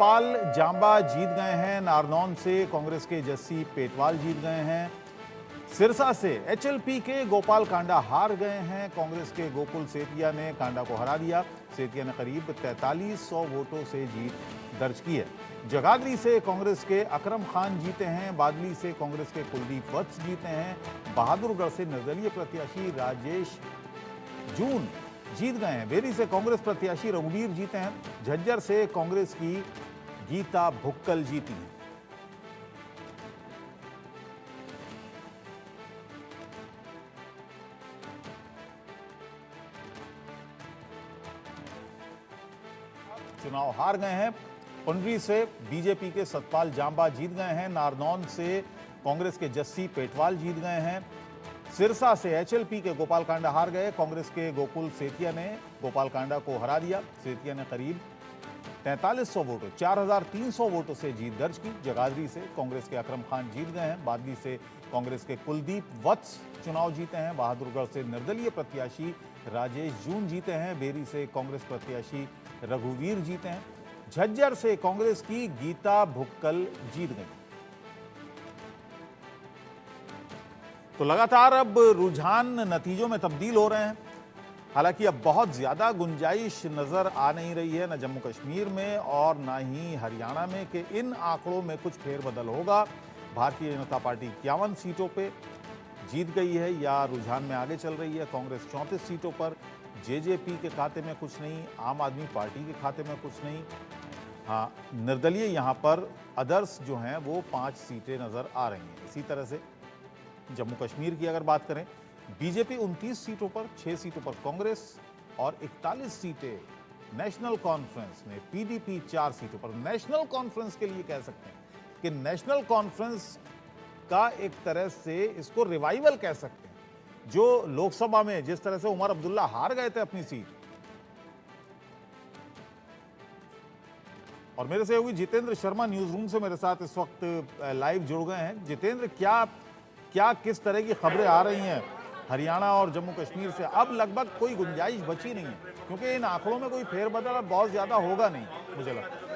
पाल जांबा जीत गए हैं। नारनौल से कांग्रेस के जस्सी पेटवाल जीत गए हैं। सिरसा से एचएलपी के गोपाल कांडा हार गए हैं। कांग्रेस के गोकुल सेतिया ने कांडा को हरा दिया। सेतिया ने करीब 4300 वोटों से जीत दर्ज की है। जगाधरी से कांग्रेस के अकरम खान जीते हैं। बादली से कांग्रेस के कुलदीप वत्स जीते हैं। बहादुरगढ़ से निर्दलीय प्रत्याशी राजेश जून जीत गए हैं। बेरी से कांग्रेस प्रत्याशी रघुवीर जीते हैं। झज्जर से कांग्रेस की गीता भुक्कल जीती हैं। चुनाव हार गए हैं। पुंडरी से बीजेपी के सतपाल जांबा जीत गए हैं। नारनौल से कांग्रेस के जस्सी पेटवाल जीत गए हैं। सिरसा से एचएलपी के गोपाल कांडा हार गए। कांग्रेस के गोकुल सेतिया ने गोपाल कांडा को हरा दिया। सेतिया ने करीब 4300 वोटों 4300 वोटों से जीत दर्ज की। जगाधरी से कांग्रेस के अकरम खान जीत गए हैं। बादली से कांग्रेस के कुलदीप वत्स चुनाव जीते हैं। बहादुरगढ़ से निर्दलीय प्रत्याशी राजेश जून जीते हैं। बेरी से कांग्रेस प्रत्याशी रघुवीर जीते हैं। झज्जर से कांग्रेस की गीता भुक्कल जीत गई। तो लगातार अब रुझान नतीजों में तब्दील हो रहे हैं। हालांकि अब बहुत ज्यादा गुंजाइश नजर आ नहीं रही है, न जम्मू कश्मीर में और न ही हरियाणा में, कि इन आंकड़ों में कुछ फेरबदल होगा। भारतीय जनता पार्टी 51 सीटों पे जीत गई है या रुझान में आगे चल रही है। कांग्रेस 34 सीटों पर, जेजेपी के खाते में कुछ नहीं, आम आदमी पार्टी के खाते में कुछ नहीं। हाँ, निर्दलीय यहाँ पर अदर्स जो हैं वो 5 सीटें नजर आ रही हैं। इसी तरह से जम्मू कश्मीर की अगर बात करें, बीजेपी 29 सीटों पर, 6 सीटों पर कांग्रेस और 41 सीटें नेशनल कॉन्फ्रेंस ने। पीडीपी 4 सीटों पर। नेशनल कॉन्फ्रेंस के लिए कह सकते हैं कि नेशनल कॉन्फ्रेंस का एक तरह से इसको रिवाइवल कह सकते हैं। जो लोकसभा में जिस तरह से उमर अब्दुल्ला हार गए थे अपनी सीट, और मेरे से होगी जितेंद्र शर्मा न्यूज रूम से मेरे साथ इस वक्त लाइव जुड़ गए हैं। जितेंद्र, क्या किस तरह की खबरें आ रही हैं हरियाणा और जम्मू कश्मीर से? अब लगभग कोई गुंजाइश बची नहीं है, क्योंकि इन आंकड़ों में कोई फेरबदल अब बहुत ज्यादा होगा नहीं, मुझे लगता है।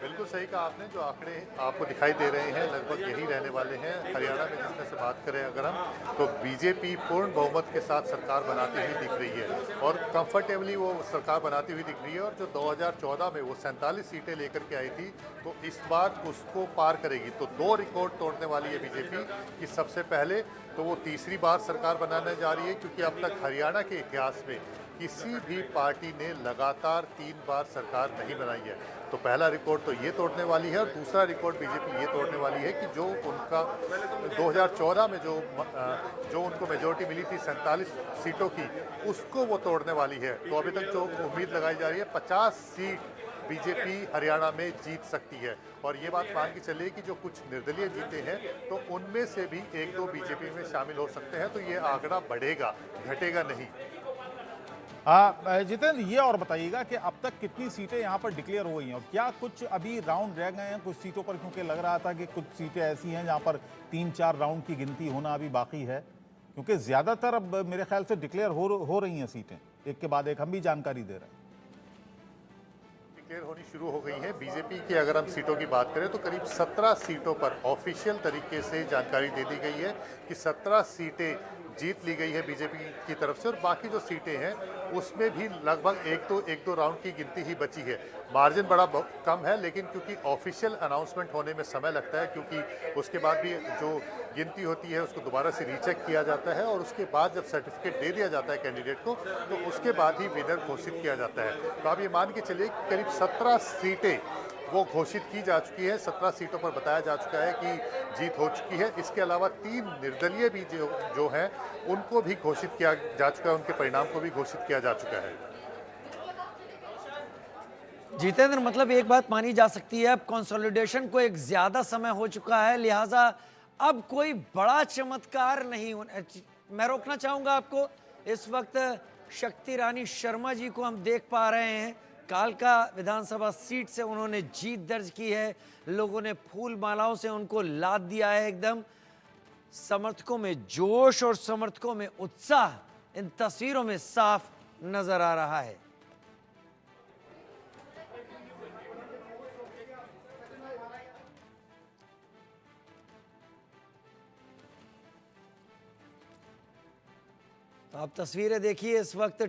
बिल्कुल सही कहा आपने। जो आंकड़े आपको दिखाई दे रहे हैं लगभग यही रहने वाले हैं। हरियाणा में जिस तरह से बात करें अगर हम, तो बीजेपी पूर्ण बहुमत के साथ सरकार बनाती हुई दिख रही है और कंफर्टेबली वो सरकार बनाती हुई दिख रही है। और जो 2014 में वो 47 सीटें लेकर के आई थी, तो इस बार उसको पार करेगी। तो 2 रिकॉर्ड तोड़ने वाली है बीजेपी कि सबसे पहले तो वो तीसरी बार सरकार बनाने जा रही है, क्योंकि अब तक हरियाणा के इतिहास में किसी भी पार्टी ने लगातार 3 बार सरकार नहीं बनाई है। तो पहला रिकॉर्ड तो ये तोड़ने वाली है और दूसरा रिकॉर्ड बीजेपी ये तोड़ने वाली है कि जो उनका 2014 में जो उनको मेजोरिटी मिली थी 47 सीटों की, उसको वो तोड़ने वाली है। तो अभी तक जो उम्मीद लगाई जा रही है 50 सीट बीजेपी हरियाणा में जीत सकती है। और ये बात मान के चलिए कि जो कुछ निर्दलीय जीते हैं, तो उनमें से भी 1-2 बीजेपी में शामिल हो सकते हैं। तो ये आंकड़ा बढ़ेगा, घटेगा नहीं। जितेंद्र, ये और बताइएगा कि अब तक कितनी सीटें यहाँ पर डिक्लेयर हो गई हैं और क्या कुछ अभी राउंड रह गए हैं कुछ सीटों पर? क्योंकि लग रहा था कि कुछ सीटें ऐसी हैं जहाँ पर 3-4 राउंड की गिनती होना अभी बाकी है, क्योंकि ज्यादातर अब मेरे ख्याल से डिक्लेयर हो रही हैं सीटें, एक के बाद एक। हम भी जानकारी दे रहे हैं। डिक्लेयर होनी शुरू हो गई है। बीजेपी की अगर हम सीटों की बात करें तो करीब 17 सीटों पर ऑफिशियल तरीके से जानकारी दे दी गई है कि 17 सीटें जीत ली गई है बीजेपी की तरफ से। और बाकी जो सीटें हैं उसमें भी लगभग एक दो राउंड की गिनती ही बची है। मार्जिन बड़ा कम है, लेकिन क्योंकि ऑफिशियल अनाउंसमेंट होने में समय लगता है, क्योंकि उसके बाद भी जो गिनती होती है उसको दोबारा से रीचेक किया जाता है और उसके बाद जब सर्टिफिकेट दे दिया जाता है कैंडिडेट को, तो उसके बाद ही विनर घोषित किया जाता है। तो आप ये मान के चलिए करीब 17 सीटें वो घोषित की जा चुकी है। 17 सीटों पर बताया जा चुका है कि जीत हो चुकी है। इसके अलावा 3 निर्दलीय भी जो हैं उनको भी घोषित किया जा चुका है, उनके परिणाम को भी घोषित किया जा चुका है। जितेंद्र, मतलब एक बात मानी जा सकती है, अब कंसोलिडेशन को एक ज्यादा समय हो चुका है, लिहाजा अब कोई बड़ा चमत्कार नहीं होना। मैं रोकना चाहूंगा आपको। इस वक्त शक्ति रानी शर्मा जी को हम देख पा रहे हैं। कालका विधानसभा सीट से उन्होंने जीत दर्ज की है। लोगों ने फूल मालाओं से उनको लाद दिया है। एकदम समर्थकों में जोश और समर्थकों में उत्साह इन तस्वीरों में साफ नजर आ रहा है। तो आप तस्वीरें देखिए इस वक्त